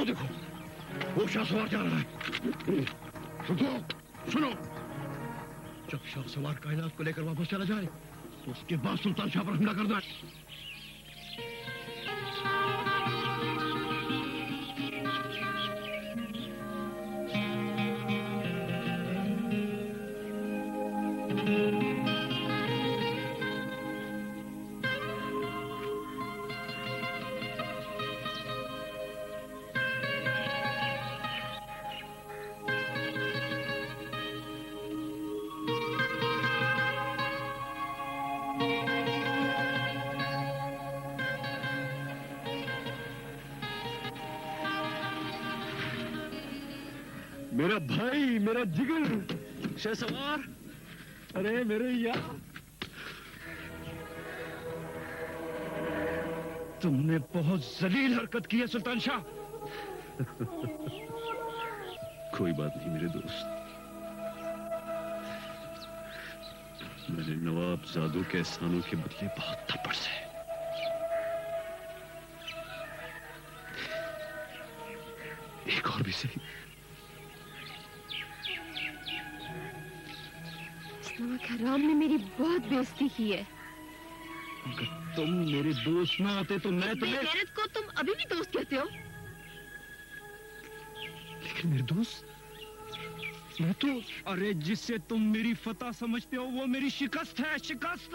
वो देखो, वो शाहसवार जा रहा है। रुको, सुनो। जब शाहसवार कायनात को लेकर वापस चला जाए तो उसके बाद सुल्तान शाह पर हमला करना है। मेरा भाई, मेरा जिगर, शाहसवार, अरे मेरे यार, तुमने बहुत जलील हरकत की है सुल्तान शाह। कोई बात नहीं मेरे दोस्त, मैंने नवाब जादू के एहसानों के बदले बहुत थप्पड़ से। एक और भी सही। हराम ने मेरी बहुत बेइज्जती की है। अगर तुम मेरे दोस्त ना होते तो मैं तुम्हें। बेगैरत को तुम अभी भी दोस्त कहते हो? लेकिन मेरे दोस्त, मैं तो। अरे जिसे तुम मेरी फतह समझते हो वो मेरी शिकस्त है, शिकस्त।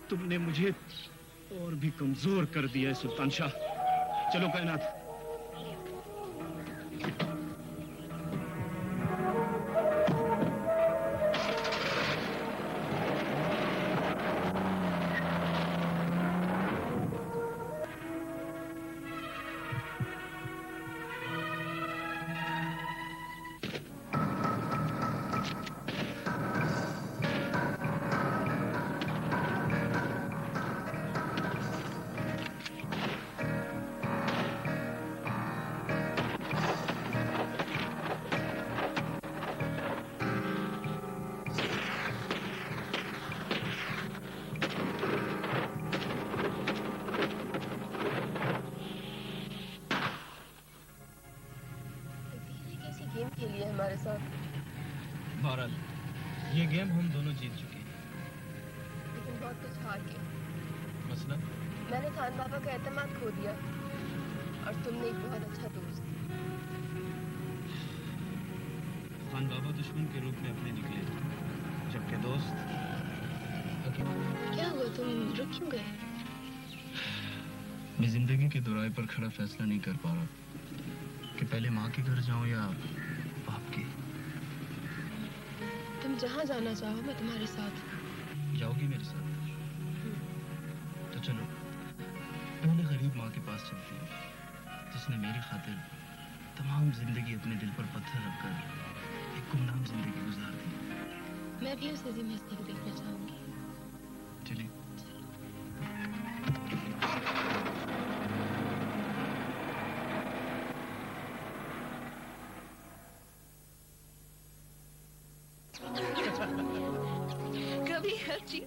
तुमने मुझे और भी कमजोर कर दिया है सुल्तान शाह। चलो कायनात। हमारे साथ। बहरहाल ये गेम हम दोनों जीत चुके हैं, लेकिन बहुत कुछ हार के। मसलन मैंने खान बाबा का एतमाद खो दिया और तुमने एक बहुत अच्छा दोस्त। खान बाबा दुश्मन के रूप में अपने निकले, जबकि दोस्त क्या हुआ, तुम रुक क्यों गए? मैं जिंदगी के दोराहे पर खड़ा फैसला नहीं कर पा रहा कि पहले माँ के घर जाऊं या बाप के। तुम जहाँ जाना चाहो मैं तुम्हारे साथ। जाओगी मेरे साथ? तो चलो पहले गरीब माँ के पास चलते हैं, जिसने मेरी खातिर तमाम जिंदगी अपने दिल पर पत्थर रखकर एक गुमनाम जिंदगी गुजार दी। मैं भी उस अजीम हस्ती को देखना चाहूंगी। चलिए। कभी हर चीज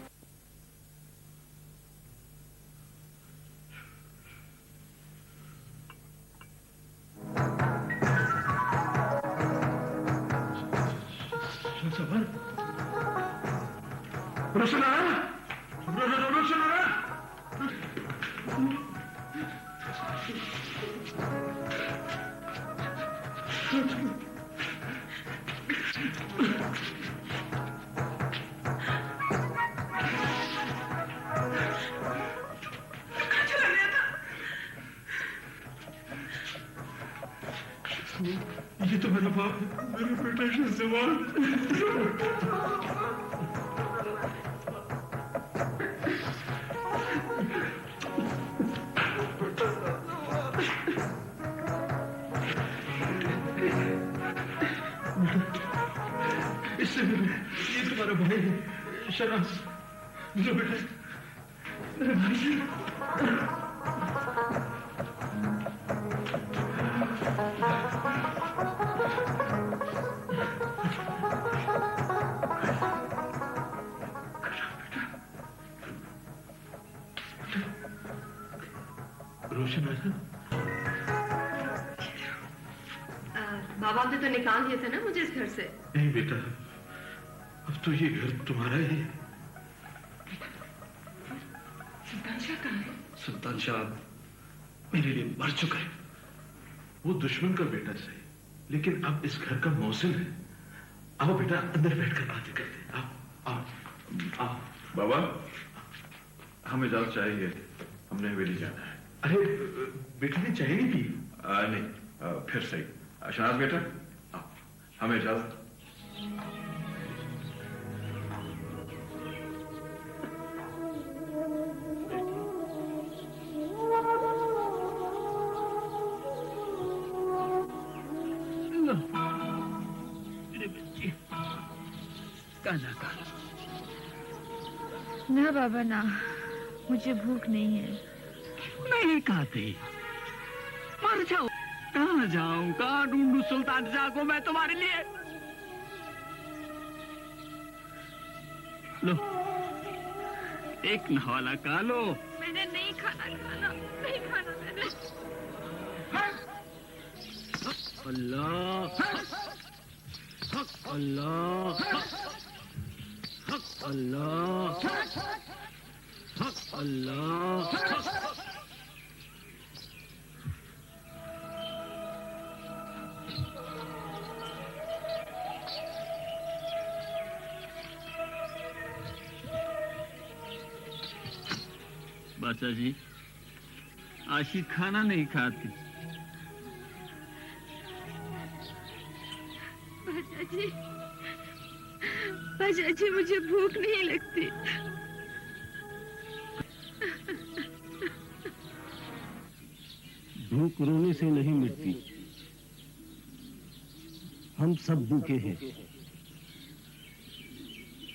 रोशन आ रहा रोशन आ रहा। ये तो मेरा बाप, मेरे बेटे का सवाल। इससे ये तुम्हारा भाई शराब, मेरा बेटा, मेरा भाई। रोशन माँ बाप ने तो निकाल दिया था ना मुझे इस घर से। नहीं बेटा, अब तो ये घर तुम्हारा ही है। सुल्तान शाह कहाँ है? सुल्तान शाह मेरे लिए मर चुका है। वो दुश्मन का बेटा सही, लेकिन अब इस घर का मौसिल है। आओ बेटा, अंदर बैठकर बातें करते हैं। आओ आओ आओ। बाबा, हमें इजाजत चाहिए, हमने हवेली जाना है। अरे बेटा ने चाय नहीं पी? नहीं, फिर सही। शहनाज बेटा, आओ, हमें इजाजत। ना बाबा ना, मुझे भूख नहीं है। नहीं खाती, मर जाओ। कहाँ जाऊं, कहाँ ढूंढूं सुल्तान शाह को मैं तुम्हारे लिए? लो, एक नवाला खा लो। मैंने नहीं खाना, नहीं खाना मैंने। अल्लाह, अल्लाह, अल्लाह, अल्लाह। बादशाह जी, आशी खाना नहीं खाती। बादशाह जी मुझे भूख नहीं लगती। भूख रोने से नहीं मिटती, हम सब भूखे हैं।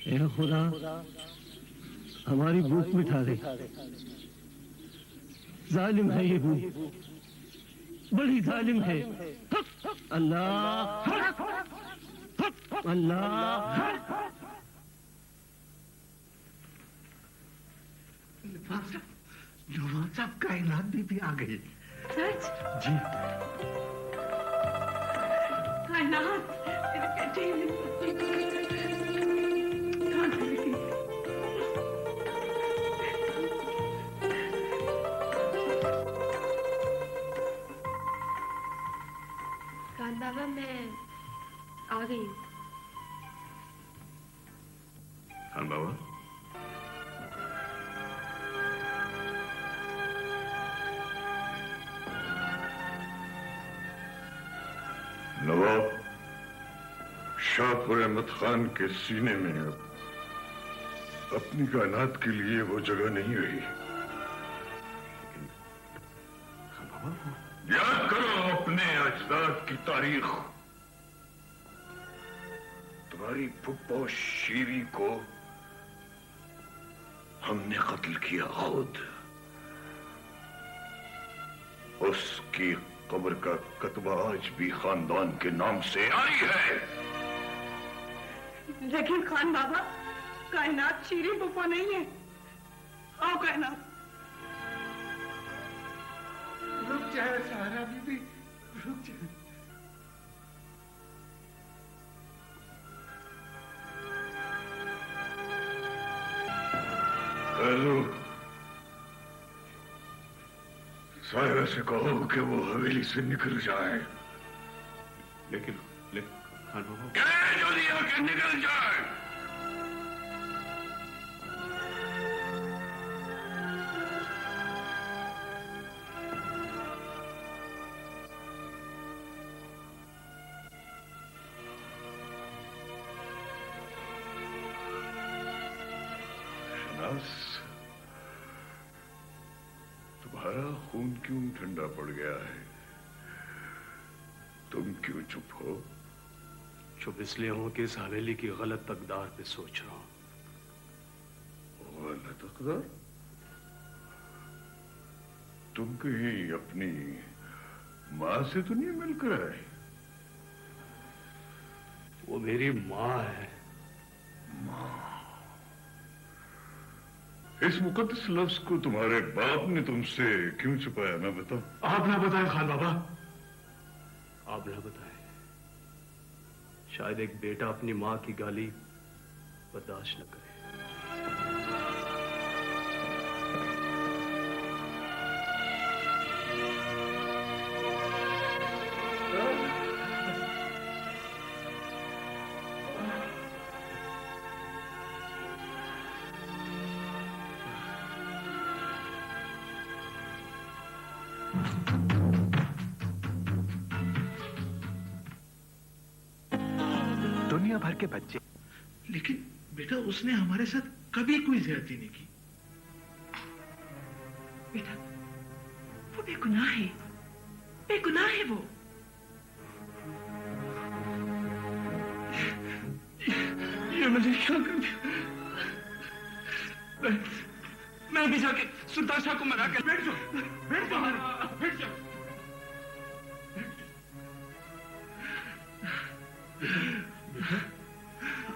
ऐ खुदा, हमारी भूख मिटा दे। जालिम है ये भूख, बड़ी जालिम है। अल्लाह, अल्लाह। नुमान साहब कायनात भी आ गई। सच? जी। कायनात बेटे, कहाँ है बेटी? खान बाबा, मैं आ गई हूँ। खान बाबा, नवाब शाहपुर अहमद खान के सीने में अब अपनी कायनात के लिए वो जगह नहीं रही। याद करो अपने अजदाद की तारीख। तुम्हारी फुप्पो शीरी को हमने कत्ल किया खुद। उसकी कब्र का कतबा आज भी खानदान के नाम से आई है। लेकिन खान बाबा, कायनात शीरी फुप्पो नहीं है। आओ कायनात। रुक जाए सहारा बीबी, रुक जाए। हेलो, सायरा से कहो कि वो हवेली से निकल जाए। लेकिन खान बाबा, कह जो दिया कि निकल जाए। शनास, तुम्हारा खून क्यों ठंडा पड़ गया है? तुम क्यों चुप हो? चुप इसलिए हूं कि इस हवेली की गलत अकदार पे सोच रहा हूं। गलत अकदार? तुम कहीं अपनी माँ से तो नहीं मिलकर आए? वो मेरी माँ है। इस मुकद्दस लफ्ज को तुम्हारे बाप ने तुमसे क्यों छुपाया, मैं बताऊं? आप ना बताएं खान बाबा। आप ना बताएं। शायद एक बेटा अपनी माँ की गाली बर्दाश्त न करे। दुनिया भर के बच्चे, लेकिन बेटा उसने हमारे साथ कभी कोई ज्यादती नहीं की। बेटा वो बेगुनाह है, बेगुनाह है वो। ये मैंने क्या कर दिया? मैं भी जाके सुल्तान शाह को मना कर बैठ जाओ, बैठ जाओ, बैठ जाओ।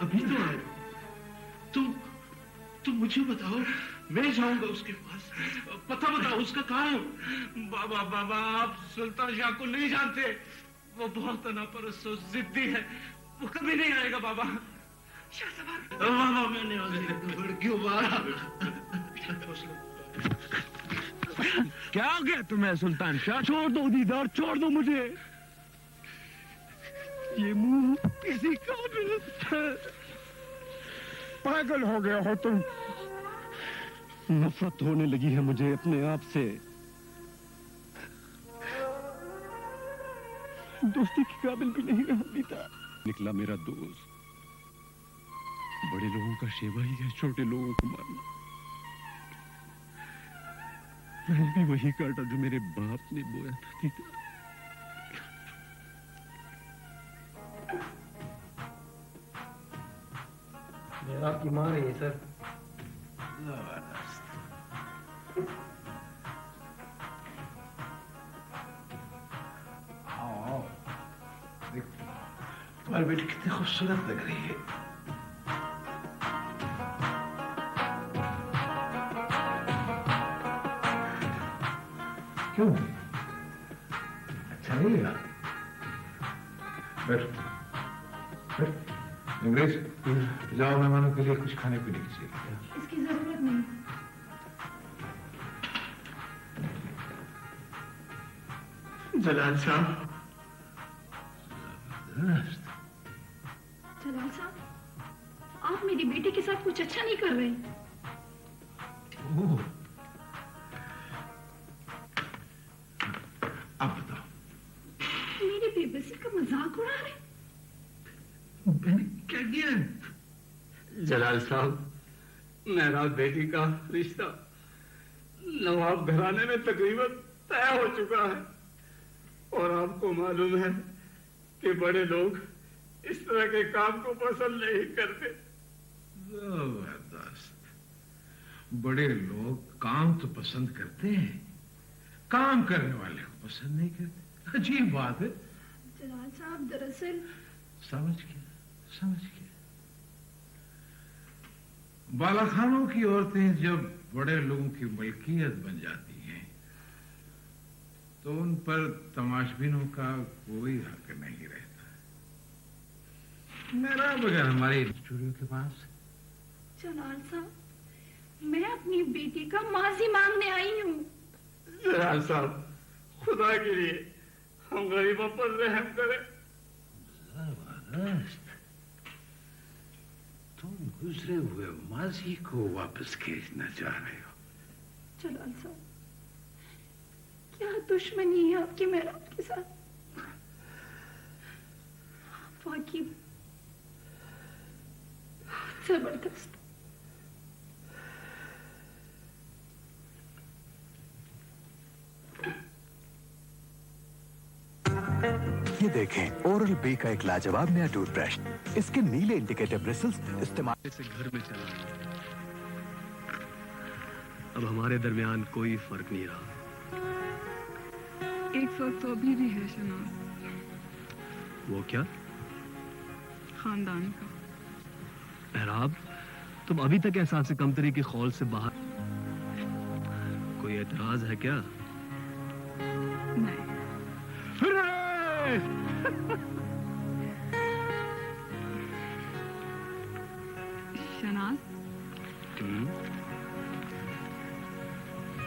अभी तो आए तुम मुझे बताओ, मैं जाऊंगा उसके पास, पता बताओ उसका कहाँ है। बाबा बाबा आप सुल्तान शाह को नहीं जानते, वो बहुत अनापरस्त और जिद्दी है, वो कभी नहीं आएगा बाबा। बाबा मैंने क्यों मारा? क्या हो गया तुम्हें सुल्तान शाह? छोड़ दो दीदार, छोड़ दो मुझे। ये मुंह किसी काबिल है। पागल हो गया हो तुम। नफरत होने लगी है मुझे अपने आप से। दोस्ती के काबिल भी नहीं रहा बीता। निकला मेरा दोस्त। बड़े लोगों का सेवा ही है छोटे लोगों को मारना। मैंने भी वही काटा जो मेरे बाप ने बोया था दीदा। आपकी माँ रही है सर। तुम्हारी बेटी कितनी खूबसूरत लग रही है। क्यों अच्छा नहीं लगा? बैठ बैठ। अंग्रेज जाओ मेहमानों के लिए कुछ खाने पीने की चीज। इसकी जरूरत नहीं। जलाल साहब। जलाल साहब, आप मेरी बेटी के साथ कुछ अच्छा नहीं कर रहे। ओह, अब बताओ। मेरी बेबसी का मजाक उड़ा रहे। मैंने क्या किया? जलाल साहब, मेरा बेटी का रिश्ता नवाब घराने में तकरीबन तय हो चुका है, और आपको मालूम है कि बड़े लोग इस तरह के काम को पसंद नहीं करते। जबरदस्त। बड़े लोग काम तो पसंद करते हैं, काम करने वाले को पसंद नहीं करते। अजीब बात है। जलाल साहब, दरअसल समझ गया, समझ गया। बालाखानों की औरतें जब बड़े लोगों की मलकियत बन जाती हैं, तो उन पर तमाशबीनों का कोई हक नहीं रहता। मेरा बगैर हमारी स्टूडियो के पास। जलाल साहब, मैं अपनी बेटी का माजी मांगने आई हूँ। जलाल साहब, खुदा के लिए हम गरीबों पर रहम करें। जबरदस्त। तुम गुजरे हुए माजी को वापस खींचना चाह रहे हो। जलाल साहब, क्या दुश्मनी है आपकी मेहराब के साथ? वाकई जबरदस्त। ये देखें, ओरल बी का एक लाजवाब नया टूथब्रश। इसके नीले इंडिकेटर ब्रिसल्स इस्तेमाल से घर में चला गया। अब हमारे दरमियान कोई फर्क नहीं रहा। एक फर्क तो अभी भी है शनाज, वो क्या? खानदान का। मेहराब, तुम अभी तक एहसास कमतरी के खौल से बाहर। कोई एतराज है क्या? नहीं।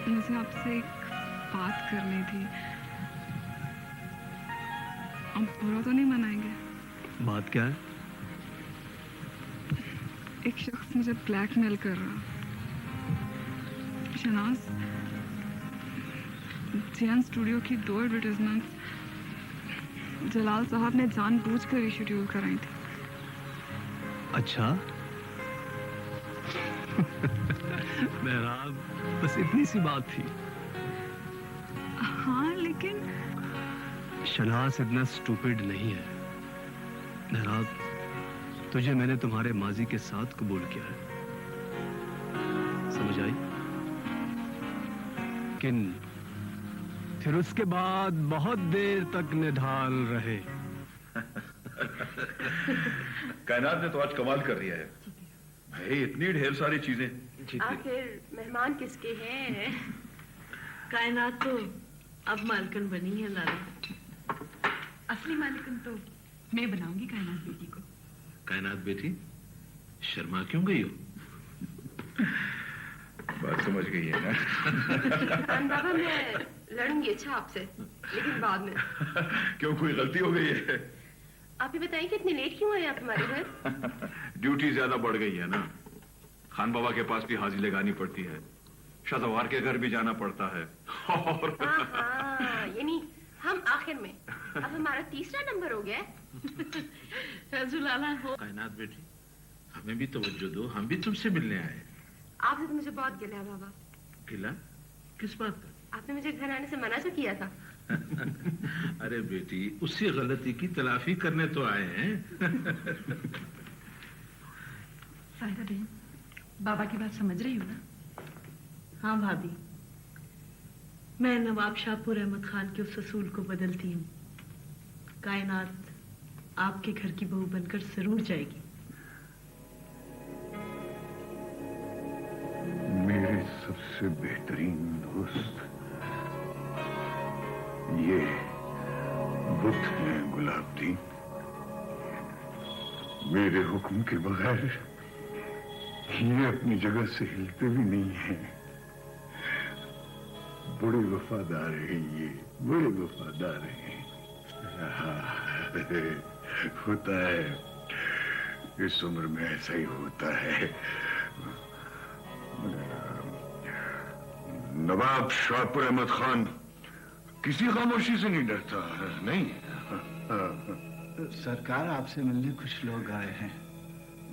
मुझे आपसे एक बात करनी थी। आप बुरा तो नहीं मनाएंगे? बात क्या है? एक शख्स मुझे ब्लैकमेल कर रहा। शनाज, जियान स्टूडियो की 2 एडवर्टाइजमेंट्स जलाल साहब ने जानबूझकर रिशेड्यूल कराई थी। अच्छा। मेहराब, बस इतनी सी बात थी। हाँ, लेकिन शनाज इतना स्टूपिड नहीं है। मेहराब, तुझे मैंने तुम्हारे माजी के साथ कबूल किया है, समझ आई? लेकिन फिर उसके बाद बहुत देर तक निढाल रहे। कायनात ने तो आज कमाल कर दिया है भाई, इतनी ढेर सारी चीजें। आखिर मेहमान किसके हैं? कायनात तो अब मालकिन बनी है लाला। असली मालिकन तो मैं बनाऊंगी कायनात बेटी को। कायनात बेटी, शर्मा क्यों गई हो? बात समझ गई है ना? खान बाबा, मैं लड़ूंगी अच्छा आपसे, लेकिन बाद में। क्यों, कोई गलती हो गई है? आप ही बताइए कि इतने लेट क्यों आए आप हमारे घर? ड्यूटी ज्यादा बढ़ गई है ना। खान बाबा के पास भी हाजिरी लगानी पड़ती है, शाहजवार के घर भी जाना पड़ता है। और हाँ, यानी हम आखिर में, अब हमारा तीसरा नंबर हो गया। लाला हो। कायनात बेटी, हमें भी तवज्जो दो, हम भी तुमसे मिलने आए। आपसे तो मुझे बहुत गिला है बाबा। गिला? किस बात का? आपने मुझे घर आने से मना तो किया था। अरे बेटी, उसी गलती की तलाफी करने तो आए हैं। साहिरा बहन, बाबा की बात समझ रही हो ना? हाँ भाभी, मैं नवाब शाहपुर अहमद खान के उस असूल को बदलती हूँ। कायनात आपके घर की बहू बनकर जरूर जाएगी। मेरे सबसे बेहतरीन दोस्त ये बुद्ध हैं गुलाबदीन। मेरे हुक्म के बगैर ये अपनी जगह से हिलते भी नहीं हैं। बड़े वफादार हैं ये, बड़े वफादार हैं। होता है, इस उम्र में ऐसा ही होता है। नवाब शाहपुर अहमद खान किसी खामोशी से नहीं डरता, नहीं। सरकार, आपसे मिलने कुछ लोग आए हैं।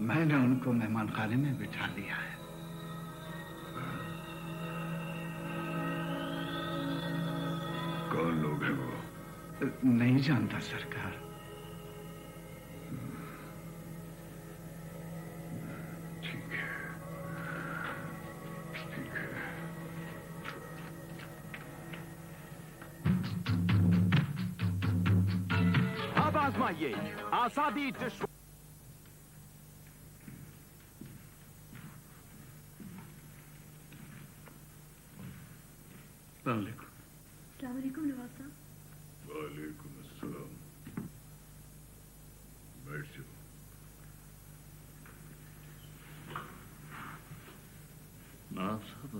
मैंने उनको मेहमान खाने में बिठा लिया है। कौन लोग हैं वो? नहीं जानता सरकार। ठीक है, ठीक है। अब आजमाइए आजादी डिश। अस्सलाम वालेकुम नवाब साहब। वालेकुम अस्सलाम। बैठ जाओ। नवाब साहब,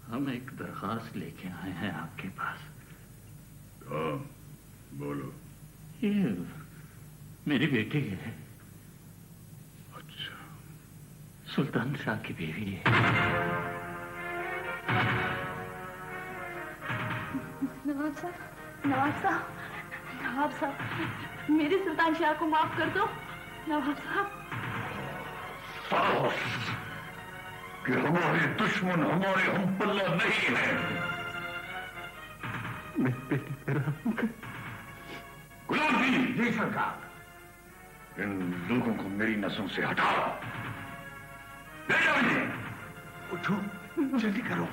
हम एक दरखास्त लेके आए हैं आपके पास। हाँ, बोलो। ये मेरी बेटी है। अच्छा। सुल्तान शाह की बीवी है। नवाब साहब, नवाब साहब, नवाब साहब, मेरे सुल्तान शाह को माफ कर दो। नवाब साहब, कि हमारे दुश्मन हमारे हम पल्ला नहीं है। गुलाबदीन। जी सरकार। इन लोगों को मेरी नसों से हटाओ। ले जाओ इन्हें। उठो, जल्दी करो।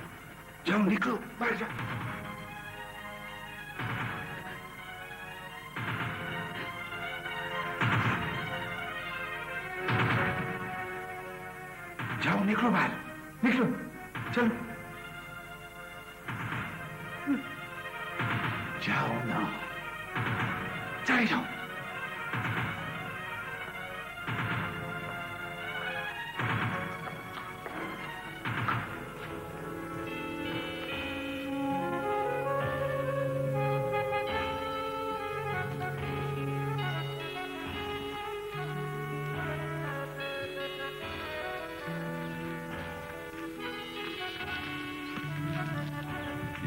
जाओ, निकलो, बैठ जाओ। जाओ, निकलो बाहर, निकलो, चलो। जाओ ना, चले जाओ।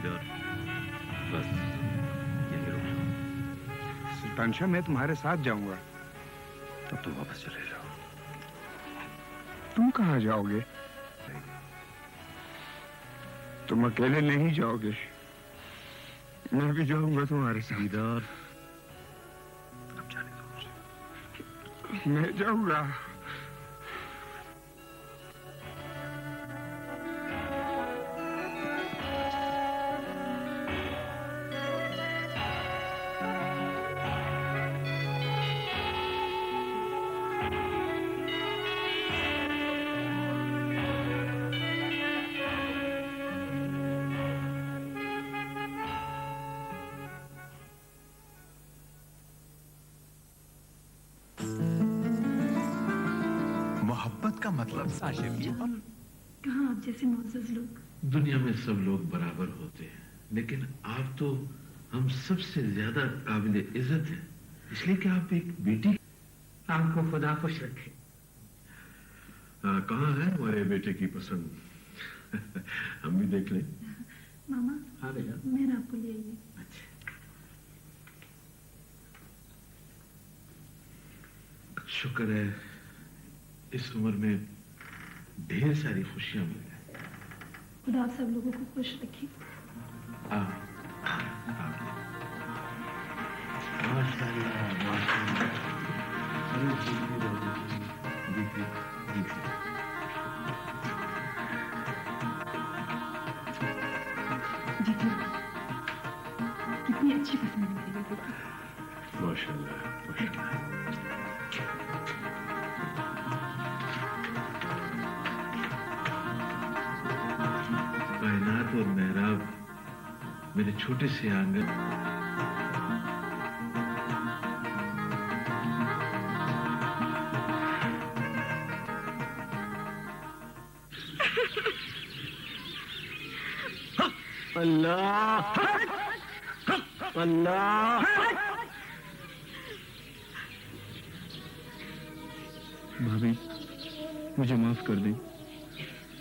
इधर बस यही रुक जाओ। सुल्तान शाह, मैं तुम्हारे साथ जाऊंगा। तब तुम वापस चले जाओ। तुम कहाँ जाओगे? तुम अकेले नहीं जाओगे, मैं भी जाऊंगा तुम्हारे साथ। इधर मैं जाऊंगा। मोहब्बत का मतलब कहाँ आप जैसे मोअज़्ज़ज़ लोग। दुनिया में सब लोग बराबर होते हैं, लेकिन आप तो हम सबसे ज्यादा काबिल इज्जत हैं, इसलिए कि आप एक बेटी। आपको खुदा खुश रखे। कहाँ है हमारे बेटे की पसंद? हम भी देख लें। मामा, हाँ बेटा, मेरा आपको ले आइए। शुक्र है इस उम्र में ढेर सारी खुशियां मिल गई। खुदा आप सब लोगों को खुश रखे। माशाल्लाह, माशाल्लाह। अरे दीदी, दीदी। जीजू, कितनी अच्छी पसंद है मेरी बेटी। माशाल्लाह, माशाल्लाह। कायनात और मेहराब मेरे छोटे से आंगन। अल्लाह अल्लाह। भाभी, मुझे माफ कर दें।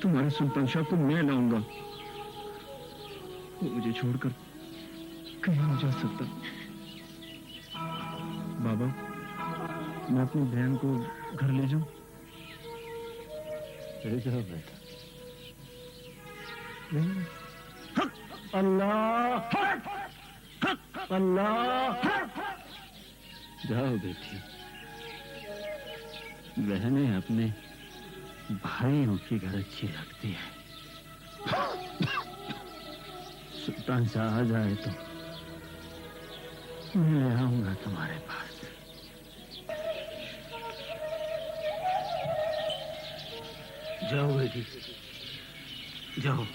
तुम्हारे सुल्तान शाह को मैं लाऊंगा। वो मुझे छोड़कर कहीं नहीं जा सकता। बाबा, मैं अपनी बहन को घर ले जाऊं? ले जाओ बेटा। नहीं। अल्लाह अल्लाह। जाओ बेटी, बहनें अपने भाइयों की घर अच्छी लगती है। सुल्तान शाह आ जाए तो मैं ले आऊंगा तुम्हारे पास। जाओ बेटी, जाओ।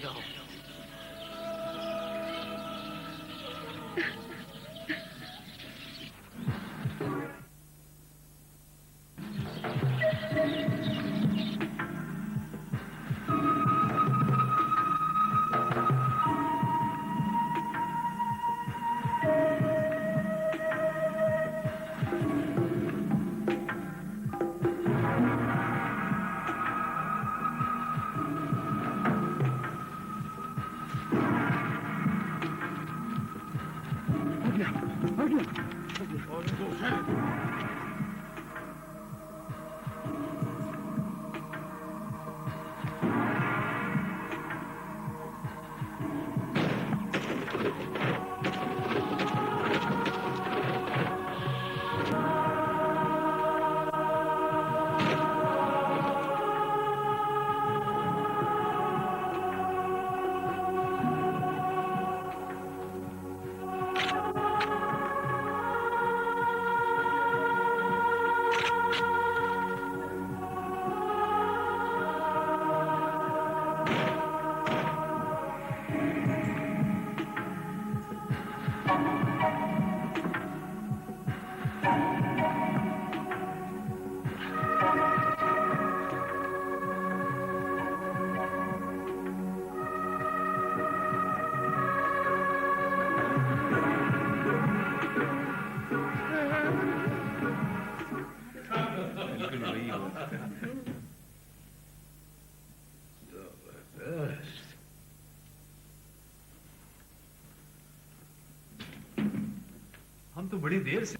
तो बड़ी देर से।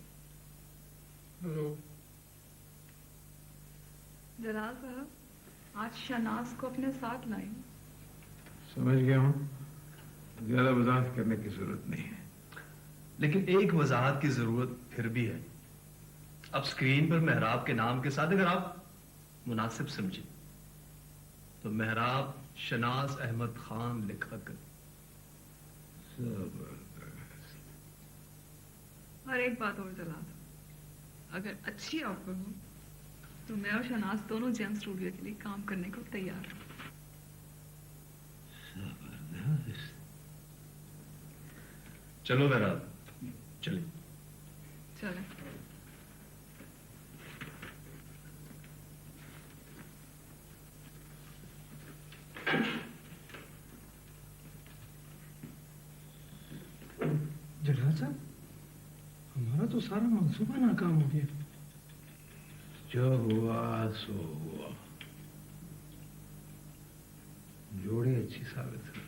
हेलो जलाल साहब, आज शहनाज को अपने साथ लाए। समझ गया हूं, ज्यादा वजाहत करने की जरूरत नहीं है। लेकिन एक वजाहत की जरूरत फिर भी है। अब स्क्रीन पर मेहराब के नाम के साथ अगर आप मुनासिब समझे तो मेहराब शहनाज अहमद खान लिखा कर। और एक बात और जलाल, अगर अच्छी ऑफर हो तो मैं और शहनाज दोनों जेम स्टूडियो के लिए काम करने को तैयार हूं। चलो मेहराब, चलिए। चलें। जलाल साहब, हमारा तो सारा मंसूबा नाकाम हो गया। जो हुआ सो हुआ। जोड़ी अच्छी साबित हुई।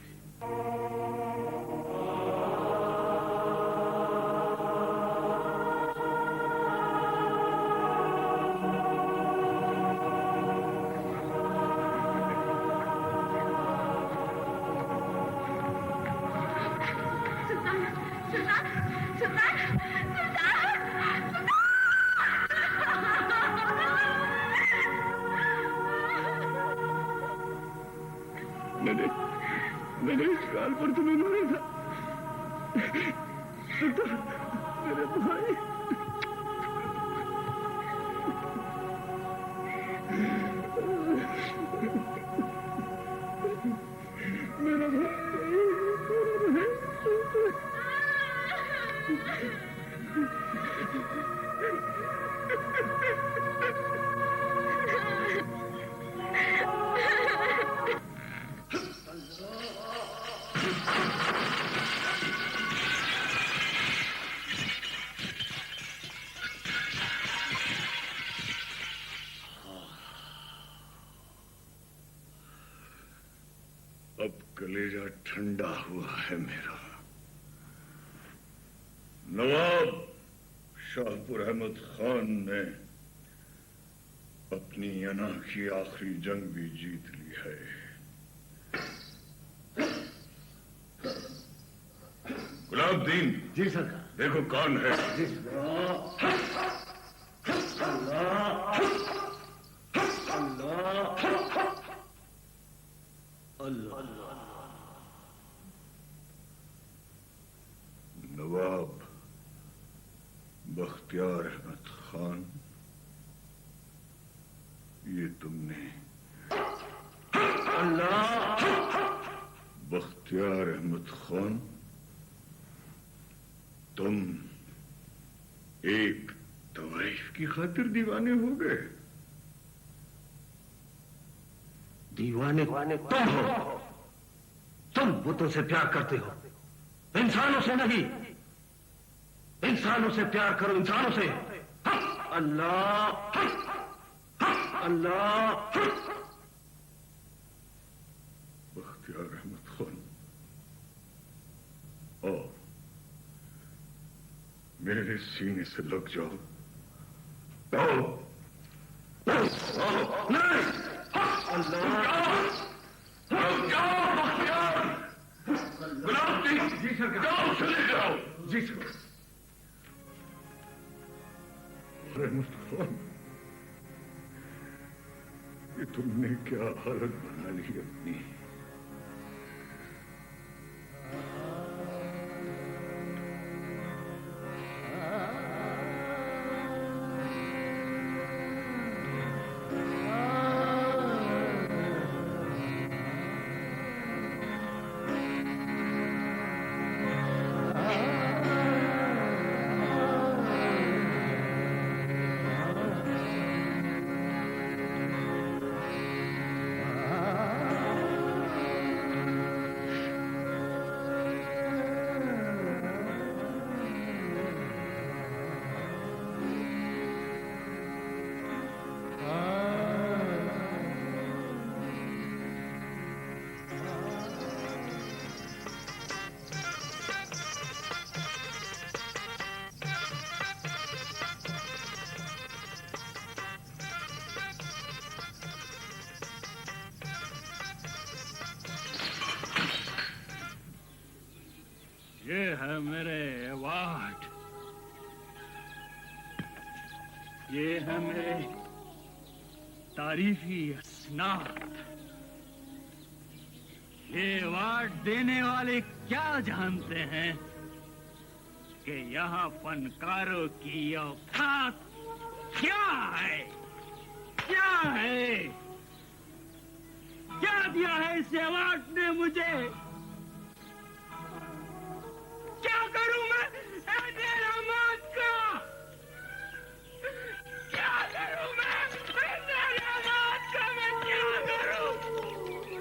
मैंने इस काल पर तुम्हें मारा था। सुल्तान, मेरे भाई। मेरा अब कलेजा ठंडा हुआ है मेरा। नवाब शाहपुर अहमद खान ने अपनी अना की आखिरी जंग भी जीत ली है। गुलाबदीन। जी सरकार। देखो कौन है। जी नवाब बख्तियार अहमद खान, ये तुमने बख्तियार अहमद खान, तुम एक तवाइफ की खातिर दीवाने हो गए। दीवाने तुम हो। तुम बुतों से प्यार करते हो, इंसानों से नहीं। इंसानों से प्यार करो, इंसानों से। अल्लाह अल्लाह। बख्तियार अहमद खान, आओ मेरे सीने से लग जाओ। आओ। नहीं। गुलाबदीन। जी सरकार। जाओ, चले जाओ। जी सरकार। अहमद खान, ये तुमने क्या हालत बना ली अपनी। ये है मेरे अवार्ड, ये है मेरे तारीफी असनाद। ये अवार्ड देने वाले क्या जानते हैं कि यहाँ फनकारों की औकात क्या है? क्या है? क्या दिया है इस अवार्ड ने मुझे? क्या करूं मैं ऐसे रहमत का? क्या करूं मैं ऐसे रहमत का? मैं क्या करूं?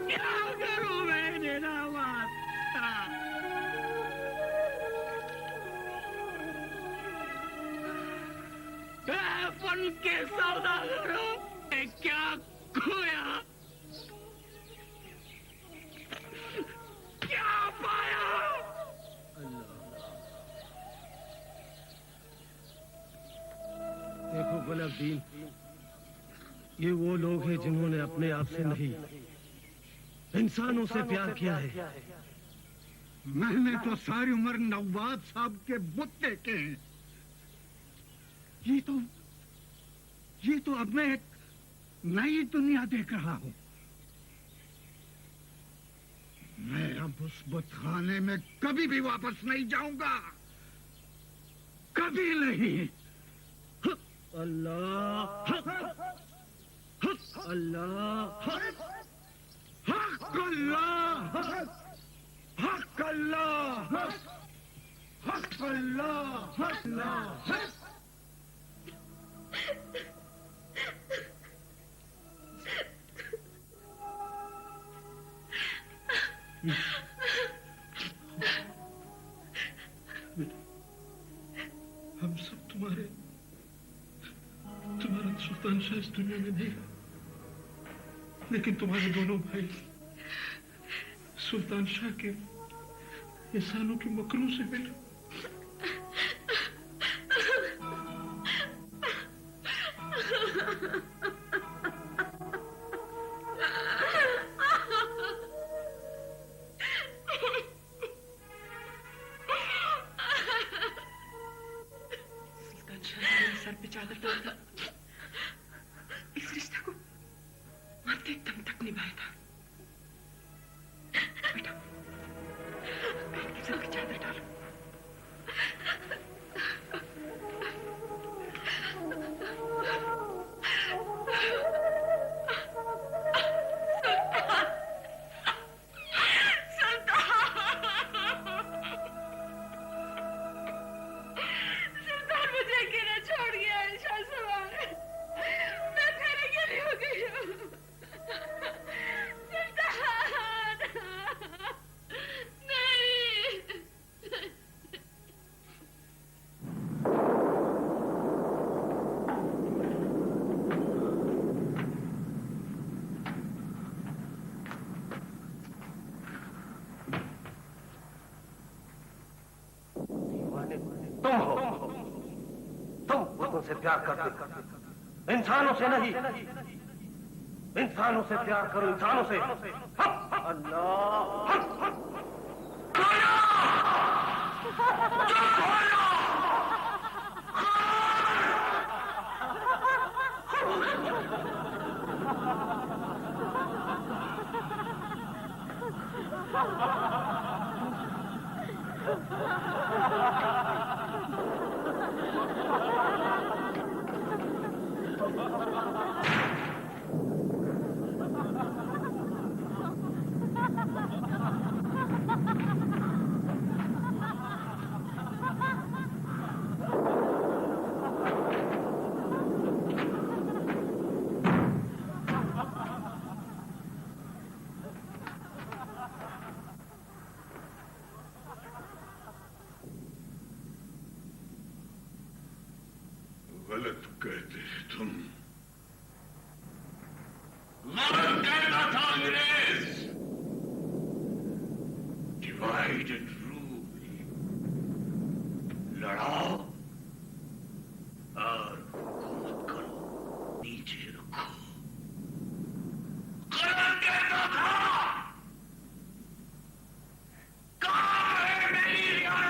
क्या करूं मैं ऐसे रहमत का? फन के सौदागरों ने क्या खोया, क्या पाया? देखो गुलाबदीन, ये वो लोग हैं जिन्होंने अपने आप से नहीं इंसानों से प्यार किया है। मैंने तो सारी उम्र नवाब साहब के बुत देखे हैं। ये तो अब मैं एक नई दुनिया देख रहा हूं। मैं अब उस बुतखाने में कभी भी वापस नहीं जाऊंगा, कभी नहीं। अल्लाह अल्लाह हक अल्लाह हक अल्लाह हक अल्लाह अल्लाह। हम सब तुम्हारा सुल्तान शाह इस दुनिया में नहीं, लेकिन तुम्हारे दोनों भाई सुल्तान शाह के एहसानों की मकरू से मिले। से प्यार करते, इंसानों से नहीं। इंसानों से प्यार करो, इंसानों से। अल्लाह गलत कहते तुम। गलत कहता था अंग्रेज। डिवाइड एंड रूल, लड़ाओ और हुकूमत करो, नीचे रखो। गलत कहता था। कहाँ है मेरी रियासत?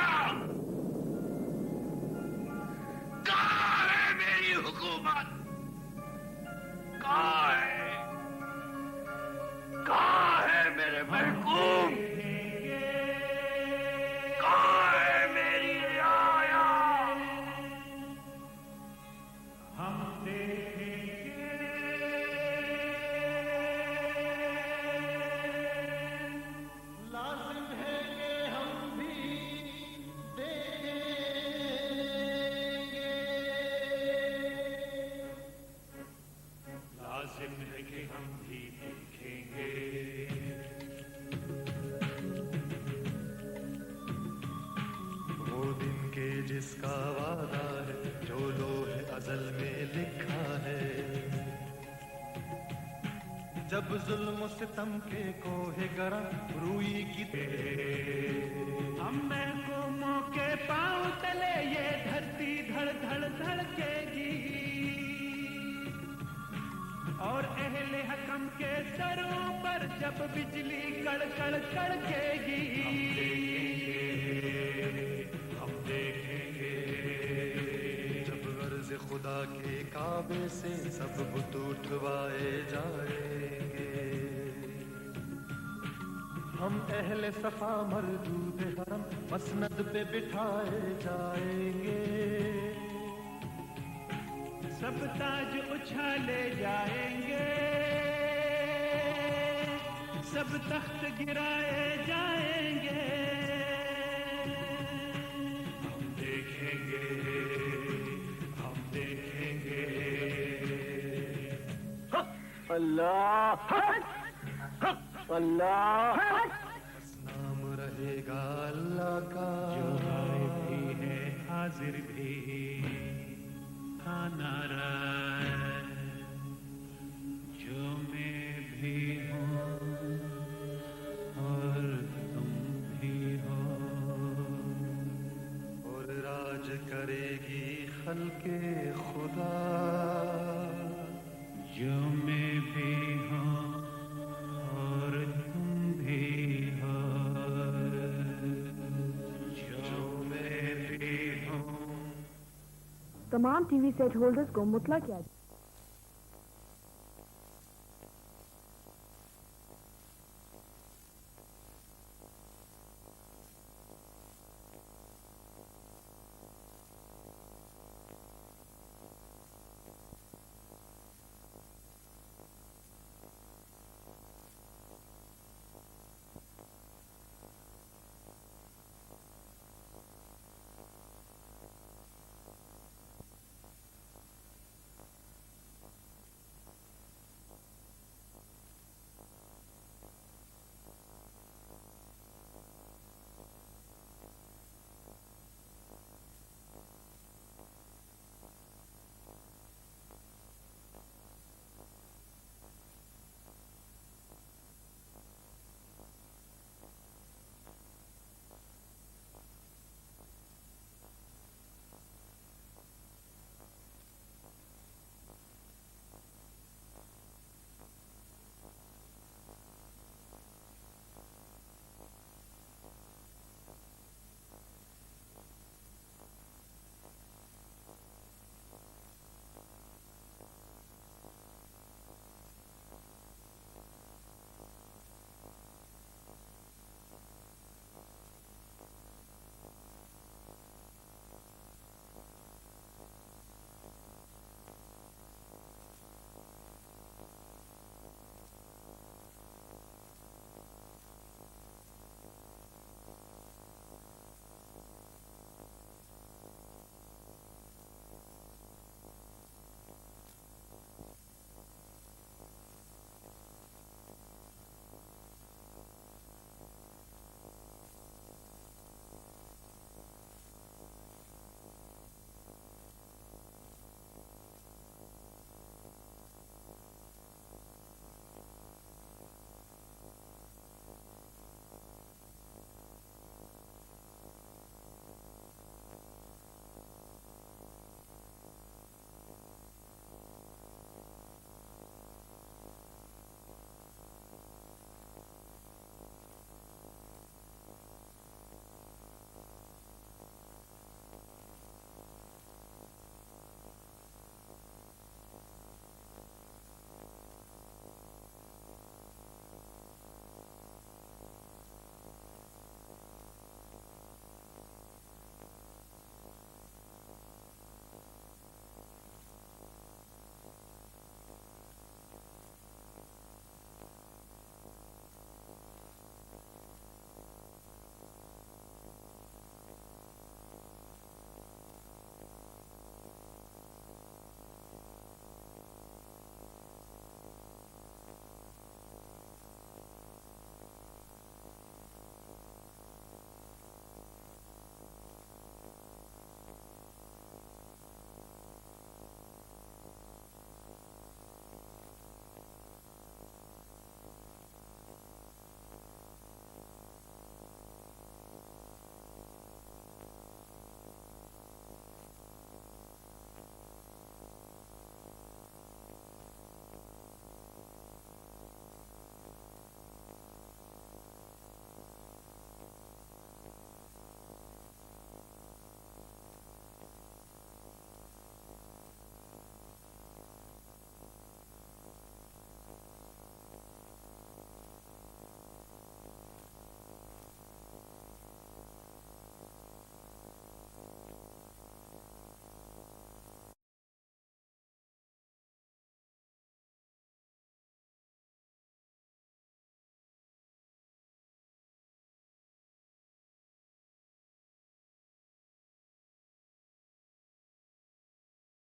जिसका वादा है, जो लोहे अज़ल में लिखा है। जब जुल्म सितम के कोहे गरम रूई की हम महकूमों के पांव तले ये धरती धड़ धड़ धड़केगी और अहले हकम के सरों पर जब बिजली कड़ कड़ कड़केगी हम देखेंगे जब गर्ज खुदा के काबे से सब बुत उठवाए जाएंगे। हम अहले सफा मरदूद हरम मसनद पे बिठाए जाएंगे। सब ताज उछाले जाएंगे, सब तख्त गिराए जाएंगे। हम देखेंगे, हम देखेंगे। अल्लाह अल्लाह नाम रहेगा अल्लाह का, जो गायब भी है हाजिर भी नारा, जो मैं भी हूँ और तुम भी हो, और राज करेगी खल्के खुदा, जो मैं भी हूँ और तुम भी हो, जो मैं भी हूँ। तमाम टीवी सेट होल्डर्स को मुतला किया